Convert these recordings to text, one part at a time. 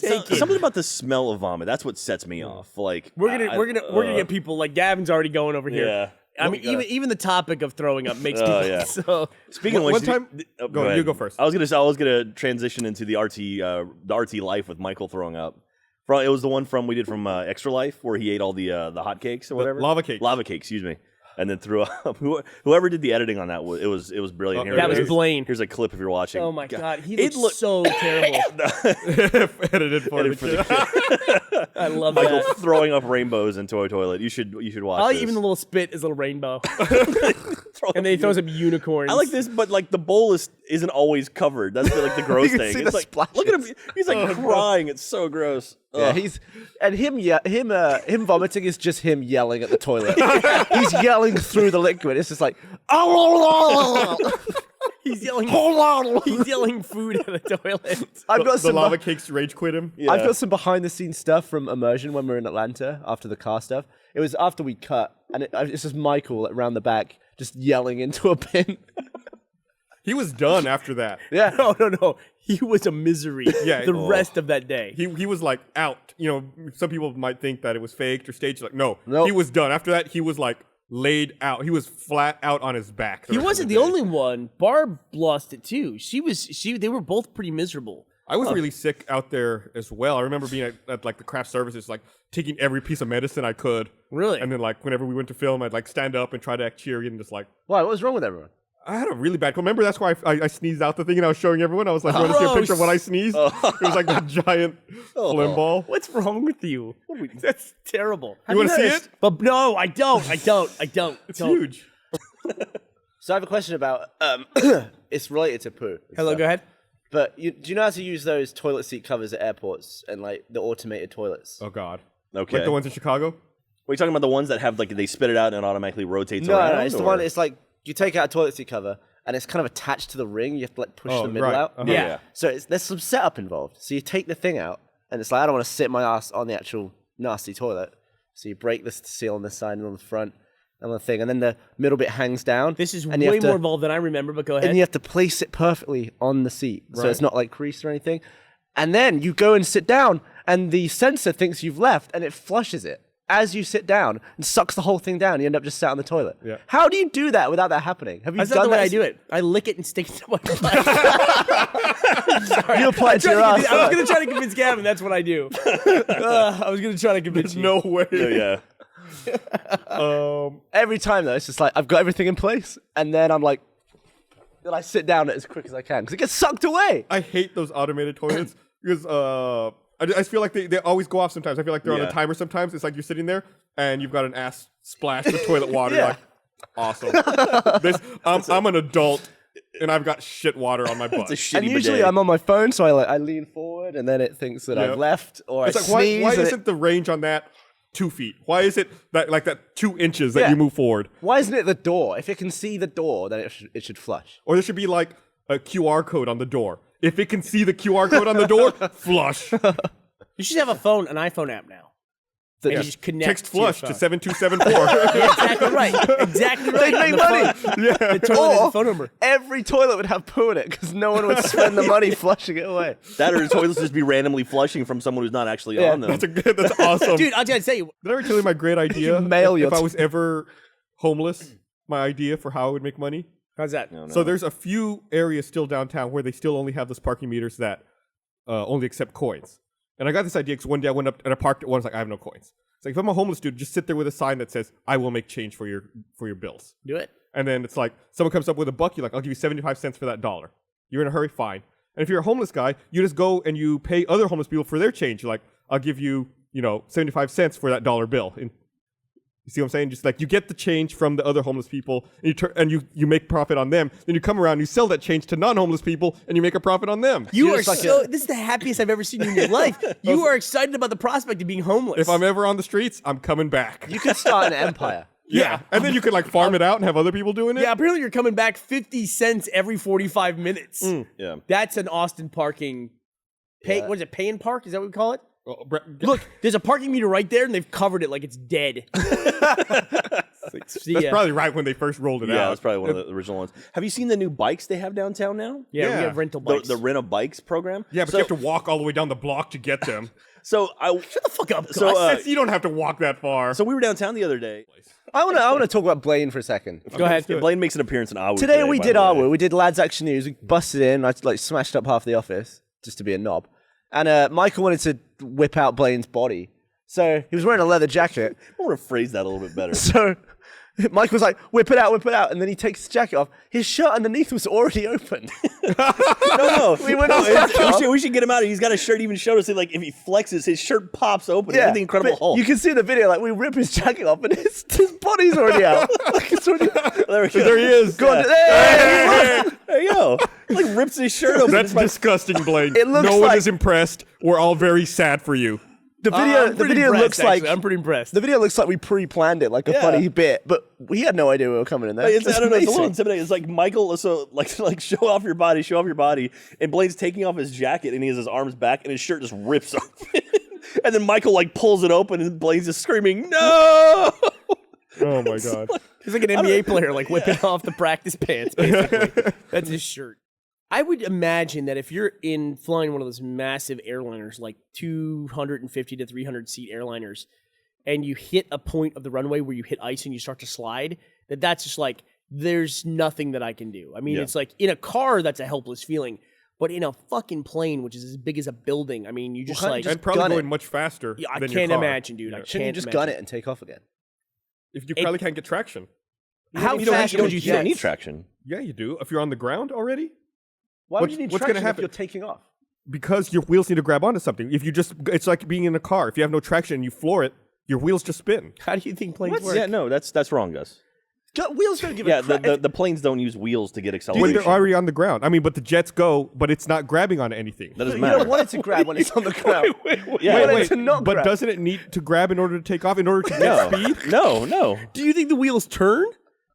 Something about the smell of vomit. That's what sets me off. Like we're gonna get people like Gavin's already going over here. Yeah. I mean, even the topic of throwing up makes people. Yeah. So speaking of which, one time, you go first. I was gonna transition into the RT life with Michael throwing up. It was the one we did from Extra Life where he ate all the hotcakes or whatever. Lava cakes. Lava cakes, excuse me. And then threw up. Whoever did the editing on that, it was brilliant. That was Blaine. Here's a clip if you're watching. Oh my God, he looks so terrible. Edited for the kid. I love Michael that. throwing up rainbows into a toilet. You should watch. I like this. even the little spit is a little rainbow. And then he throws up unicorns. I like this, but like the bowl isn't always covered. That's like the gross You can thing. see It's the like splashes. look at him. He's like crying. It's so gross. Yeah, Ugh. him vomiting is just him yelling at the toilet. He's yelling through the liquid. It's just like, he's yelling. He's yelling food at the toilet. I've got The some lava cakes rage quit him. Yeah. I've got some behind the scenes stuff from Immersion when we were in Atlanta after the car stuff. It was after we cut, and it's just Michael around the back just yelling into a bin. He was done after that. Yeah. No. He was a misery. Yeah. The rest of that day. He was like out. You know, some people might think that it was faked or staged. Like, no, Nope. he was done. After that, he was like laid out. He was flat out on his back. He wasn't the only one. Barb lost it too. They were both pretty miserable. I was really sick out there as well. I remember being at like the craft services, like taking every piece of medicine I could. Really? And then like whenever we went to film, I'd like stand up and try to act cheery and just like, Why? What was wrong with everyone? I had a really bad cold. Remember, that's why I sneezed out the thing and I was showing everyone. I was like, you want to see a picture of what I sneezed? It was like that giant phlegm ball. What's wrong with you? That's terrible. You want to see it? But no, I don't. It's huge. So I have a question about, it's related to poo. and Hello, stuff. go ahead. But do you know how to use those toilet seat covers at airports and like the automated toilets? Oh, God. Okay. Like the ones in Chicago? Are you talking about the ones that have like they spit it out and it automatically rotates No, around? it's the one. It's like you take out a toilet seat cover and it's kind of attached to the ring. You have to like push the middle right. out. Uh-huh. Yeah. So there's some setup involved. So you take the thing out and it's like I don't want to sit my ass on the actual nasty toilet. So you break the seal on this side and on the front and on the thing, and then the middle bit hangs down. This is and way you have to- more involved than I remember, but go ahead. And you have to place it perfectly on the seat, so Right. it's not like creased or anything. And then you go and sit down, and the sensor thinks you've left, and it flushes it as you sit down and sucks the whole thing down. You end up just sat on the toilet. Yeah. How do you do that without that happening? Have you That's done not the way that? I do it. I lick it and stick it to my butt. You apply it to your ass. I was going to try to convince Gavin that's what I do. I was going to try to convince you. No way. yeah. Every time though, it's just like I've got everything in place, and then I'm like, then I sit down as quick as I can because it gets sucked away. I hate those automated toilets because I just feel like they always go off sometimes. I feel like they're on Yeah. a timer sometimes. It's like you're sitting there and you've got an ass splashed with toilet water. Yeah. Like, awesome. I'm an adult and I've got shit water on my butt. It's a shitty And usually bidet. I'm on my phone, so I lean forward, and then it thinks that Yeah. I've left, or It's I like sneeze. why and isn't the range on that 2 feet? Why is it that 2 inches that Yeah. you move forward? why isn't it the door? If it can see the door, then it should flush. Or there should be like a QR code on the door. If it can see the QR code on the door, flush. You should have an iPhone app now. That And you just- just connect Text to your flush to phone. 7274. Yeah, exactly right. Exactly right. They'd make On the money. phone. The toilet has a phone number. Every toilet would have poo in it because no one would spend the money flushing it away. That or the toilets just be randomly flushing from someone who's not actually Yeah. on them. That's awesome. Dude, I'll tell you. Did I ever tell you my great idea? mail your if I was ever homeless, my idea for how I would make money? How's that? So there's a few areas still downtown where they still only have those parking meters that only accept coins. And I got this idea because one day I went up and I parked at one. I was like, I have no coins. It's like, if I'm a homeless dude, just sit there with a sign that says, I will make change for your bills. Do it. And then it's like, someone comes up with a buck, you're like, I'll give you 75 cents for that $1. You're in a hurry, fine. And if you're a homeless guy, you just go and you pay other homeless people for their change. You're like, I'll give you, 75 cents for that $1 bill. And you see what I'm saying? Just like you get the change from the other homeless people and you make profit on them. Then you come around and you sell that change to non-homeless people and you make a profit on them. You You're are just like this is the happiest I've ever seen you in your life. You are excited about the prospect of being homeless. If I'm ever on the streets, I'm coming back. You could start an empire. Yeah. And then you can like farm it out and have other people doing it. Yeah, apparently you're coming back 50 cents every 45 minutes. Yeah. That's an Austin parking pay. Yeah. What is it? Pay and park? Is that what we call it? Oh, Look, there's a parking meter right there, and they've covered it like it's dead. See That's ya. probably right when they first rolled it Yeah, out. that's probably one of the original ones. Have you seen the new bikes they have downtown now? Yeah, we Yeah. have rental The, bikes. the rent a bikes program. Yeah, but so, you have to walk all the way down the block to get them. So I Shut the fuck up, Gus. So, You don't have to walk that far. so we were downtown the other day. I want to talk about Blaine for a second. Go ahead. Yeah, Blaine makes an appearance in Awu Today we by did the our way. we did Lads Action News. We busted in. I like smashed up half the office just to be a knob. And Michael wanted to whip out Blaine's body, so he was wearing a leather jacket. I want to phrase that a little bit better. So Mike was like, whip it out, and then he takes his jacket off. His shirt underneath was already open. No, We went on jacket we should get him out. He's got a shirt even showed us. Like if he flexes, his shirt pops open. Yeah, the Incredible but Hulk. you can see the video, like we rip his jacket off and his body's already out. Like it's already there, we go. There he is. Go on, hey! There you go. Like rips his shirt open. That's It's like- disgusting, Blaine. It looks no one like- is impressed. We're all very sad for you. The video looks like I'm pretty impressed. the video looks like we pre-planned it, like a Yeah. funny bit, but we had no idea we were coming in there. I don't know. It's a little amazing. intimidating. It's like Michael, so like show off your body, and Blaine's taking off his jacket, and he has his arms back, and his shirt just rips open, and then Michael like pulls it open, and Blaine's just screaming, "No!" Oh my god. He's like an NBA player, like whipping off the practice pants, basically. That's his shirt. I would imagine that if you're flying one of those massive airliners, like 250 to 300 seat airliners, and you hit a point of the runway where you hit ice and you start to slide, that's just like, there's nothing that I can do. I mean, Yeah. it's like in a car, that's a helpless feeling. But in a fucking plane, which is as big as a building, I mean, you just can't like... you And probably gun going it. much faster. Yeah, I than your can't car. imagine, dude. I Yeah. Shouldn't you can't just imagine. gun it and take off again? If you probably can't get traction. How You don't fast would you you don't think? need traction. Yeah, you do. If you're on the ground already, Why would you need what's traction gonna happen? if you're taking off? because your wheels need to grab onto something. If you just, it's like being in a car. If you have no traction and you floor it, your wheels just spin. How do you think planes work? Yeah, no, that's wrong, Gus. Wheels don't give Yeah, a crap. the planes don't use wheels to get When acceleration. they're already on the ground. I mean, but the jets go, but it's not grabbing onto anything. That doesn't You matter. don't want it to grab when it's on the ground. Yeah, Wait, to not but grab. doesn't it need to grab in order to take off, in order to get no, speed? no. Do you think the wheels turn?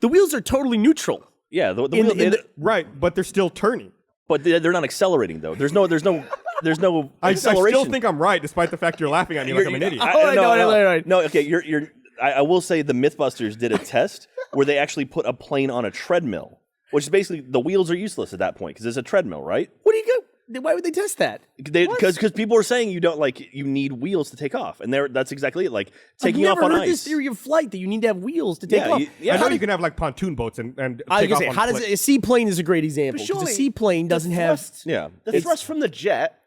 The wheels are totally neutral. Yeah, the In wheel, the- in the- Right, but they're still turning. but they're not accelerating though. There's no I acceleration. still think I'm right, despite the fact you're laughing at me like I'm an idiot. No, okay, you're. I will say the MythBusters did a test where they actually put a plane on a treadmill, which is basically the wheels are useless at that point because it's a treadmill, right? What do you go? Why would they test that? Because people are saying you need wheels to take off, and that's exactly it. Like taking I've off never on heard ice. this theory of flight that you need to have wheels to take Yeah, off. yeah. I know you can have like pontoon boats and I was take gonna off say, on how does foot. a seaplane is a great example because a surely seaplane doesn't have. Yeah, The thrust from the jet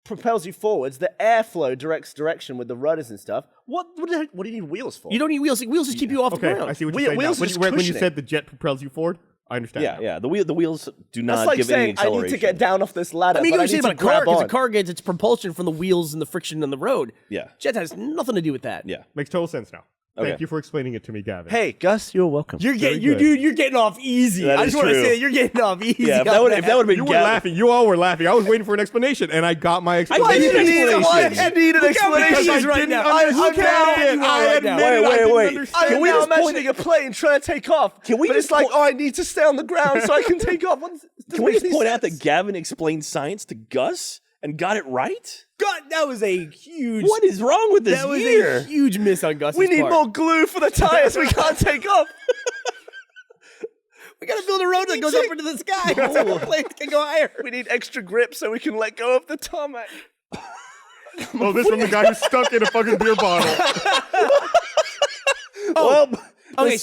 propels you forwards. The airflow directs direction with the rudders and stuff. What do you need wheels for? You don't need wheels. Wheels just keep you off the Okay, ground. I see what Wheel- you're saying. wheels Now. are just When you cushioning. said the jet propels you forward, I understand. now. yeah. The wheels do not That's like give any saying I acceleration. need to get down off this ladder. I mean, you but can say need about a to car grab because a on. car gets its propulsion from the wheels and the friction on the road. Yeah, Jet has nothing to do with that. yeah. Makes total sense now. Okay. Thank you for explaining it to me, Gavin. Hey, Gus, you're welcome. You're Very getting, good. you're getting off easy. That I is just want to true. say that you're getting off easy. Yeah, if on that would have been You were Gavin- laughing. You all were laughing. I was waiting for an explanation, and I got my explanation. Why didn't you need explanation. I need an Look how mad explanation he is right didn't now. understand it. You are I right now. admit it. I didn't Wait. understand. I Can am we now just point- imagining a plane trying to take off. Can we but just it's like, point- oh, I need to stay on the ground so I can take off. Can we just point out that Gavin explained science to Gus and got it right? God, that was a huge. What is wrong with this That was year? a huge miss on Gus's we need part. more glue for the tires. We can't take off. We gotta build a road that goes up into the sky so the planes can go higher. We need extra grip so we can let go of the tarmac. Oh, this from the guy who's stuck in a fucking beer bottle. Well, Okay,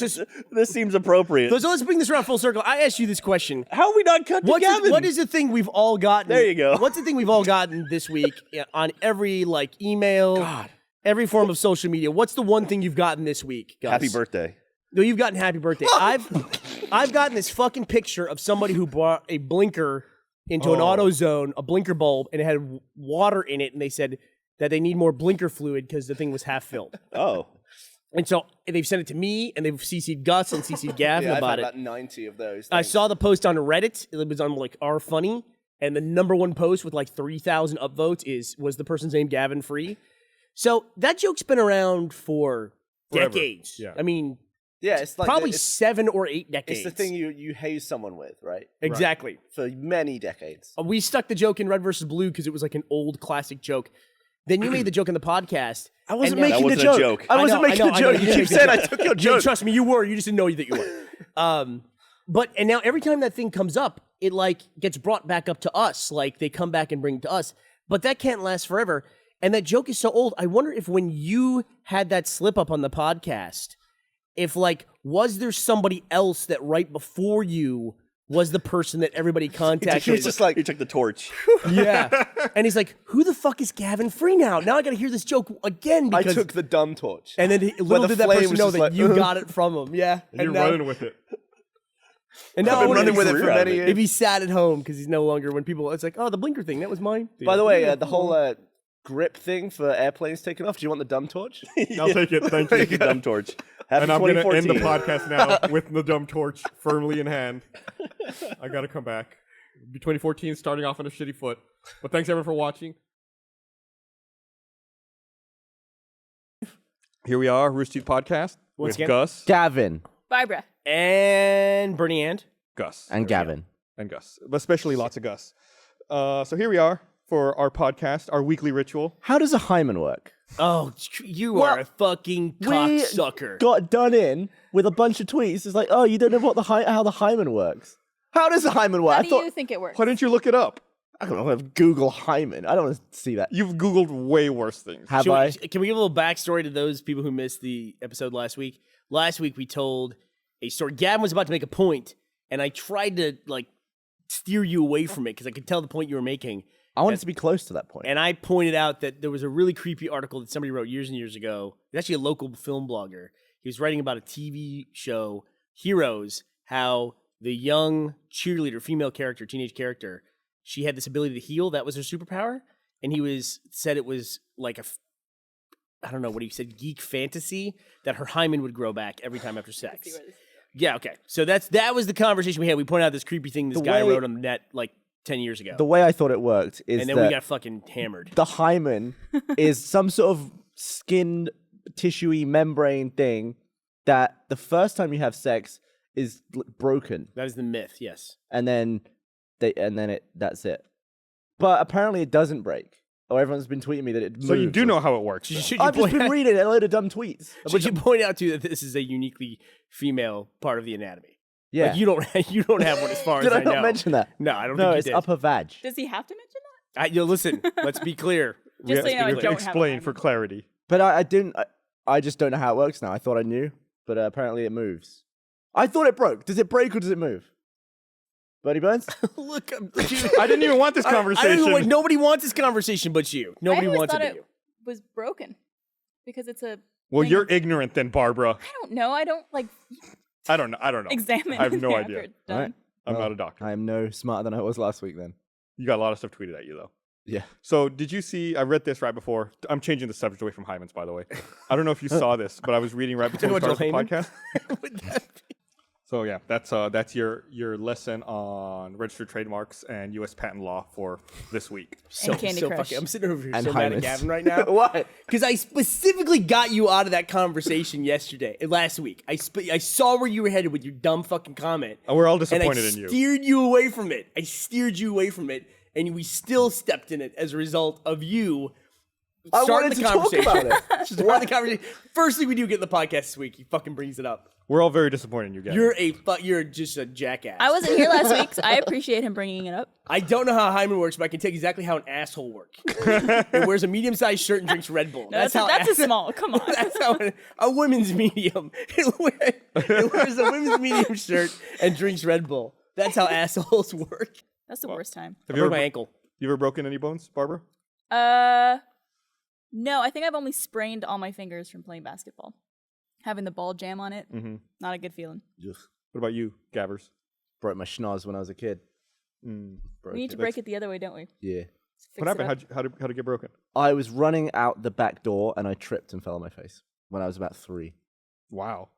this seems appropriate. So let's bring this around full circle. I asked you this question. How have we not cut to Gavin? What is the thing we've all gotten? There you go. What's the thing we've all gotten this week on every email, every form of social media? What's the one thing you've gotten this week, Gus? Happy birthday. No, you've gotten happy birthday. I've gotten this fucking picture of somebody who brought a blinker into an auto zone, a blinker bulb, and it had water in it, and they said that they need more blinker fluid because the thing was half filled. Oh. And so they've sent it to me, and they've CC'd Gus and CC'd Gavin I've about had it. about 90 of those. I things. saw the post on Reddit. It was on like R Funny, and the number one post with like 3,000 upvotes was the person's name Gavin Free. So that joke's been around for Forever. decades. Yeah. I mean, Yeah, it's like probably it's 7 or 8 decades. the thing you haze someone with, right? Exactly. For many decades. We stuck the joke in Red versus Blue because it was like an old classic joke. Then you made the joke on the podcast. I wasn't and now- making That the wasn't a joke. joke. I wasn't making the joke. You keep saying I took your Yeah, joke. trust me, you were. You just didn't know that you were. And now every time that thing comes up, it like gets brought back up to us. Like they come back and bring it to us. But that can't last forever. And that joke is so old. I wonder if when you had that slip up on the podcast, if like, was there somebody else that right before you was the person that everybody contacted? He was just like, He took the torch. yeah. And he's like, who the fuck is Gavin Free now? Now I got to hear this joke again. I Because, took the dumb torch. and then little the did that flame person was know just that like, you got it from him. Yeah. You're running with it. And now I've I been wonder running if with it career for out of many it. years. if he sat at home because he's no longer when people, it's like, oh, the blinker thing, that was mine. By the way, the whole grip thing for airplanes taking off. Do you want the dumb torch? I'll take it. Thank Take you. the dumb torch. Happy And I'm going to end 2014. the podcast now with the dumb torch firmly in hand. I got to come back. 2014 starting off on a shitty foot. But thanks everyone for watching. Here we are, Rooster Teeth Podcast Once with again. Gus. Gavin Barbara. And Burnie and Gus. and Gavin. And Gus. But especially lots of Gus. So here we are for our podcast, our weekly ritual. How does a hymen work? oh, you Well, are a fucking we cocksucker. Got done in with a bunch of tweets. It's like, oh, you don't know what how the hymen works. How does the hymen work? How I do thought you think it works? Why didn't you look it up? I don't know. Google hymen. I don't want to see that. You've Googled way worse things. Have Should I? can we give a little backstory to those people who missed the episode last week? Last week we told a story. Gavin was about to make a point, and I tried to like steer you away from it because I could tell the point you were making. I wanted to be close to that point. And I pointed out that there was a really creepy article that somebody wrote years and years ago. It's actually a local film blogger. He was writing about a TV show, Heroes, how the young cheerleader, female character, teenage character, she had this ability to heal. That was her superpower. And he said it was like I don't know what he said, geek fantasy, that her hymen would grow back every time after sex. Yeah, okay. So that was the conversation we had. We pointed out this creepy thing this guy wrote on the net like 10 years ago. the way I thought it worked is and then that we got fucking hammered. the hymen is some sort of skin tissuey membrane thing that the first time you have sex is broken, That is the myth, yes. and then that's it. But apparently it doesn't break. Or everyone's been tweeting me that it moves. So you do know how it works. Should though. you I've just point been out- reading a load of dumb tweets. Should you point out too that this is a uniquely female part of the anatomy? Yeah. Like you don't have one as far Did as I I not know. mention that? No, I don't No, think you it's did. upper vag. Does he have to mention that? Listen, let's be clear. Just so you know, I We have to don't have a explain hymen. for clarity. But I didn't. I just don't know how it works now. I thought I knew, but apparently it moves. I thought it broke. Does it break or does it move? Bernie Burns? Look, I didn't even want this conversation. Nobody wants this conversation but you. Nobody I always wants it thought but it you. was broken because it's a. Well, thing you're of- ignorant then, Barbara. I don't know. I don't like I don't know. examine. I have no after idea. it's done. Right. I'm Well, not a doctor. I am no smarter than I was last week then. You got a lot of stuff tweeted at you, though. Yeah. So did you see, I read this right before. I'm changing the subject away from hymens, by the way. I don't know if you saw this, but I was reading right before we Talking started the about Joel podcast. Would that be- So yeah, that's your lesson on registered trademarks and U.S. patent law for this week. Candy Crush. fucking, I'm sitting over here And so mad at hymens. Gavin right now. What? Because I specifically got you out of that conversation last week. I saw where you were headed with your dumb fucking comment. And we're all And I disappointed in you. steered you away from it. I steered you away from it, and we still stepped in it as a result of you I starting wanted the to talk conversation. about it. Starting the conversation. First thing we do get in the podcast this week, he fucking brings it up. We're all very disappointed in you guys. You're just a jackass. I wasn't here last week, so I appreciate him bringing it up. I don't know how hymen works, but I can tell you exactly how an asshole works. It wears a medium-sized shirt and drinks Red Bull. No, that's a small. Come on. That's how a women's medium. It wears a women's medium shirt and drinks Red Bull. That's how assholes work. That's the worst time. I you broke ever- my ankle. You ever broken any bones, Barbara? No, I think I've only sprained all my fingers from playing basketball. Having the ball jam on it, Mm-hmm. not a good feeling. What about you, Gabbers? Broke my schnoz when I was a kid. We need to break it the other way, don't we? Yeah. Fix What it happened? up. How'd it get broken? I was running out the back door and I tripped and fell on my face when I was about 3. Wow.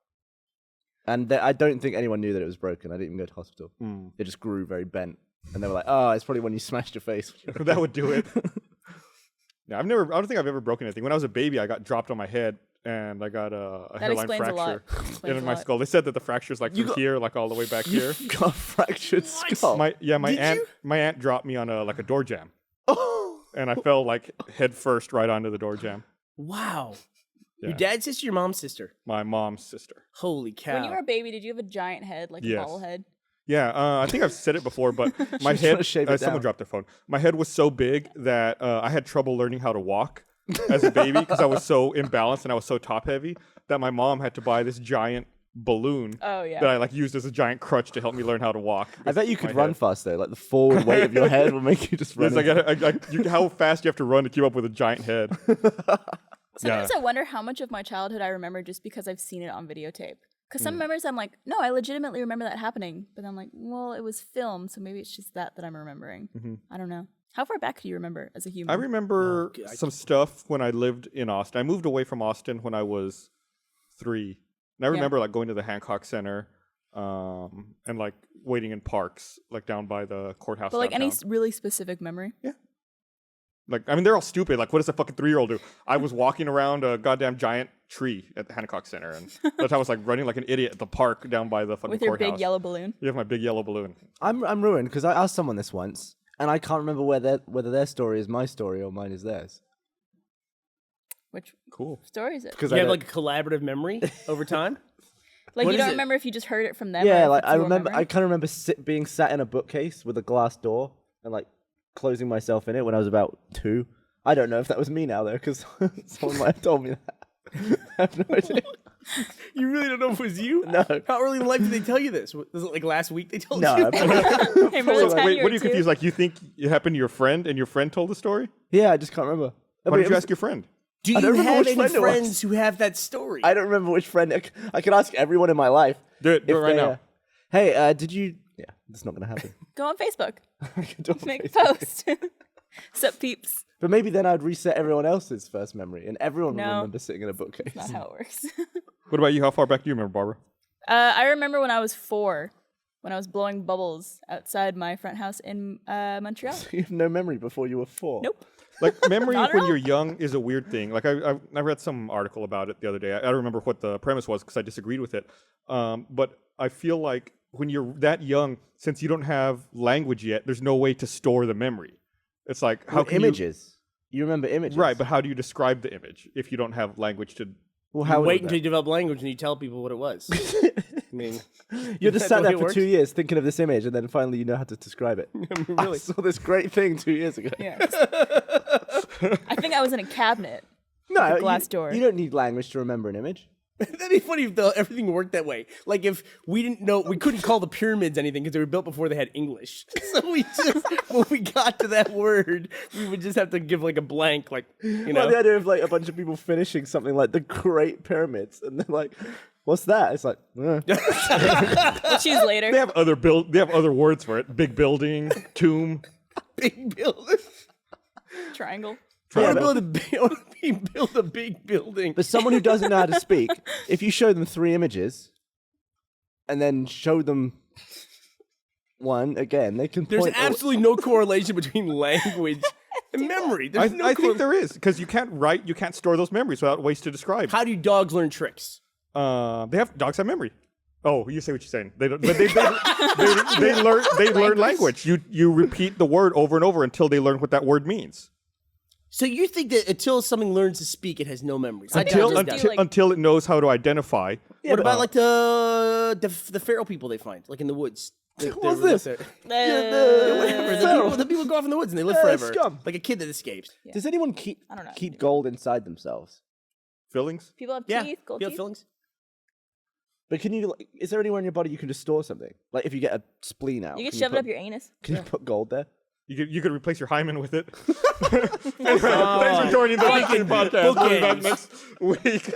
And I don't think anyone knew that it was broken. I didn't even go to hospital. It just grew very bent. And they were like, oh, it's probably when you smashed your face. That would do it. Yeah, I don't think I've ever broken anything. When I was a baby, I got dropped on my head and I got a That hairline explains a lot. fracture Explains in a my lot. skull. They said that the fracture's like from here, like all the way back here. Got a fractured skull. My Did aunt you? my aunt dropped me on a door jam. Oh! and I fell like head first right onto the door jamb. Wow. Yeah. Your dad's sister, your mom's sister. My mom's sister. Holy cow. When you were a baby, did you have a giant head, like Yes. a bobblehead? Yeah, I think I've said it before, but my Just wanna head. shave it Someone down. dropped their phone. My head was so big that I had trouble learning how to walk as a baby because I was so imbalanced and I was so top heavy that my mom had to buy this giant balloon Oh, yeah. that I like used as a giant crutch to help me learn how to walk. I bet you with could my run head. fast though. Like the forward weight of your head will make you just run. It's how fast you have to run to keep up with a giant head. Sometimes I wonder how much of my childhood I remember just because I've seen it on videotape. Because some memories I'm like, no, I legitimately remember that happening. But I'm like, well, it was filmed, so maybe it's just that I'm remembering. I don't know. How far back do you remember as a human? I remember some stuff when I lived in Austin. I moved away from Austin when I was 3. And I remember like going to the Hancock Center and like waiting in parks, like down by the courthouse. But like any downtown. really specific memory? Yeah. Like, I mean, they're all stupid. Like, what does a fucking 3-year-old do? I was walking around a goddamn giant tree at the Hancock Center, and that's how I was like running like an idiot at the park down by the fucking With your courthouse. big yellow balloon? You have my big yellow balloon. I'm ruined because I asked someone this once, and I can't remember whether their story is my story or mine is theirs. Which Cool. story is it? Because You have like a collaborative memory over time? Like what you is don't it? remember if you just heard it from them? yeah, or if like it's I your remember. memory? I kind of remember being sat in a bookcase with a glass door and like closing myself in it when I was about 2. I don't know if that was me now though, because someone might have told me that. I have no idea. You really don't know if it was you? No. How early in life did they tell you this? Was it like last week they told No, you? Hey, remember the time Wait, you what were are you 2? confused? Like, you think it happened to your friend, and your friend told the story? yeah, I just can't remember. Why did you ask your friend? Do I you don't remember have which any friend it was. friends who have that story? I don't remember which friend. I could ask everyone in my life. Do it if right they, now. Hey, did you? Yeah, that's not gonna happen. Go on Facebook. I can do it on Make Facebook. post. Sup peeps. But maybe then I'd reset everyone else's first memory, and everyone would No. remember sitting in a bookcase. Not how it works. What about you? How far back do you remember, Barbara? I remember when I was 4, when I was blowing bubbles outside my front house in Montreal. You have no memory before you were 4. Nope. Like, memory Not at when all. you're young is a weird thing. Like, I read some article about it the other day. I don't remember what the premise was because I disagreed with it. But I feel like when you're that young, since you don't have language yet, there's no way to store the memory. It's like, how can images? You remember images, Right, but how do you describe the image if you don't have language to... well, You how wait until you develop language and you tell people what it was. I mean, you're just That's sat the there way it for works? 2 years thinking of this image, and then finally you know how to describe it. I really. saw this great thing 2 years ago. Yeah. I think I was in a cabinet. No, a glass door. You don't need language to remember an image. That'd be funny if everything worked that way. Like if we didn't know, we couldn't call the pyramids anything because they were built before they had English. So we just, when we got to that word, we would just have to give like a blank, like, you know. Well, the idea of like a bunch of people finishing something like the Great Pyramids, and they're like, "What's that?" It's like, We'll choose later. They have other words for it. Big building, tomb. Big building. Triangle. I want to build a big building. But someone who doesn't know how to speak, if you show them 3 images, and then show them one again, they can There's point. absolutely no correlation between language and memory. There's no I think there is, because you can't store those memories without ways to describe. How do dogs learn tricks? Dogs have memory. Oh, you say what you're saying. They don't, but they learn language. You repeat the word over and over until they learn what that word means. So you think that until something learns to speak, it has no memories? I doubt Until- this. do, like- Until it knows how to identify. What about like the feral people they find, like in the woods? What's this? Whatever. The people go off in the woods and they live forever. scum. Like a kid that escapes. Does anyone keep I don't know. gold inside themselves? Fillings? People have Yeah. teeth, gold You have teeth. fillings? But can you? Like, is there anywhere in your body you can just store something? Like if you get a spleen out, You can can shove it put- up your anus. Can you put gold there? You could replace your hymen with it. Thanks for joining the Weekly Podcast. We'll be back next week.